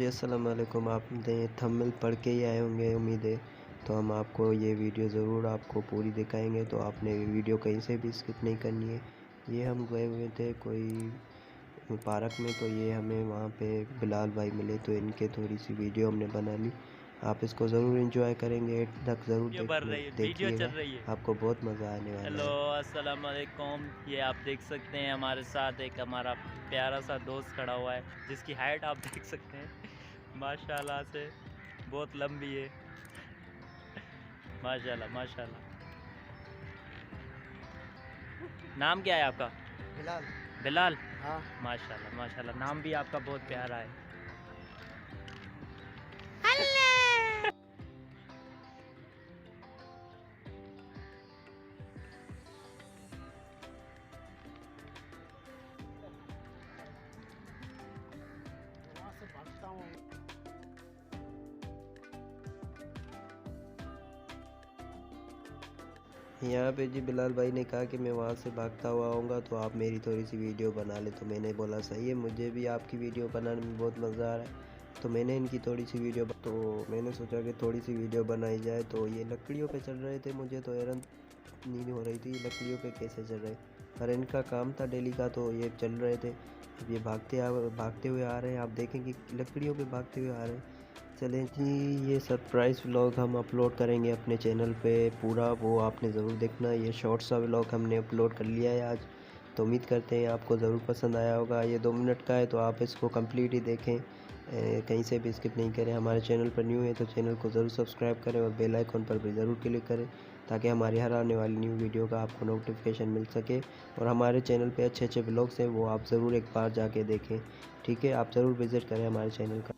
अस्सलाम वालेकुम। आपने थंबनेल पढ़ के ही आए होंगे उम्मीद है, तो हम आपको ये वीडियो ज़रूर आपको पूरी दिखाएंगे, तो आपने वीडियो कहीं से भी स्किप नहीं करनी है। ये हम गए हुए थे कोई पार्क में, तो ये हमें वहाँ पे बिलाल भाई मिले, तो इनके थोड़ी सी वीडियो हमने बना ली। आप इसको ज़रूर एंजॉय करेंगे, एंड तक ज़रूर वीडियो चल देखिएगा, रही है। आपको बहुत मज़ा आने वाला हेलो, है। अस्सलाम वालेकुम। ये आप देख सकते हैं हमारे साथ एक हमारा प्यारा सा दोस्त खड़ा हुआ है, जिसकी हाइट आप देख सकते हैं माशाल्लाह से बहुत लंबी है। माशाल्लाह माशाल्लाह। नाम क्या है आपका? बिलाल। बिलाल। हाँ। माशाल्लाह माशाल्लाह, नाम भी आपका बहुत प्यारा है। यहाँ पे जी बिलाल भाई ने कहा कि मैं वहाँ से भागता हुआ आऊँगा, तो आप मेरी थोड़ी सी वीडियो बना ले। तो मैंने बोला सही है, मुझे भी आपकी वीडियो बनाने में बहुत मज़ा आ रहा है। तो मैंने इनकी थोड़ी सी वीडियो, तो मैंने सोचा कि थोड़ी सी वीडियो बनाई जाए। तो ये लकड़ियों पे चल रहे थे, मुझे तो हैरान नहीं हो रही थी लकड़ियों पे कैसे चल रहे, पर इनका काम था डेली का, तो ये चल रहे थे। अब ये भागते हुए आ रहे हैं, आप देखेंगे लकड़ियों पे भागते हुए आ रहे हैं। चलें जी, ये सरप्राइज़ व्लॉग हम अपलोड करेंगे अपने चैनल पे पूरा, वो आपने ज़रूर देखना। ये शॉर्ट सा व्लॉग हमने अपलोड कर लिया है आज, तो उम्मीद करते हैं आपको ज़रूर पसंद आया होगा। ये 2 मिनट का है, तो आप इसको कंप्लीट ही देखें, कहीं से भी स्किप नहीं करें। हमारे चैनल पर न्यू है तो चैनल को ज़रूर सब्सक्राइब करें और बेल आइकन पर भी ज़रूर क्लिक करें, ताकि हमारी हर आने वाली न्यू वीडियो का आपको नोटिफिकेशन मिल सके। और हमारे चैनल पे अच्छे अच्छे व्लॉग्स हैं, वो आप ज़रूर एक बार जाके देखें। ठीक है, आप ज़रूर विज़िट करें हमारे चैनल का।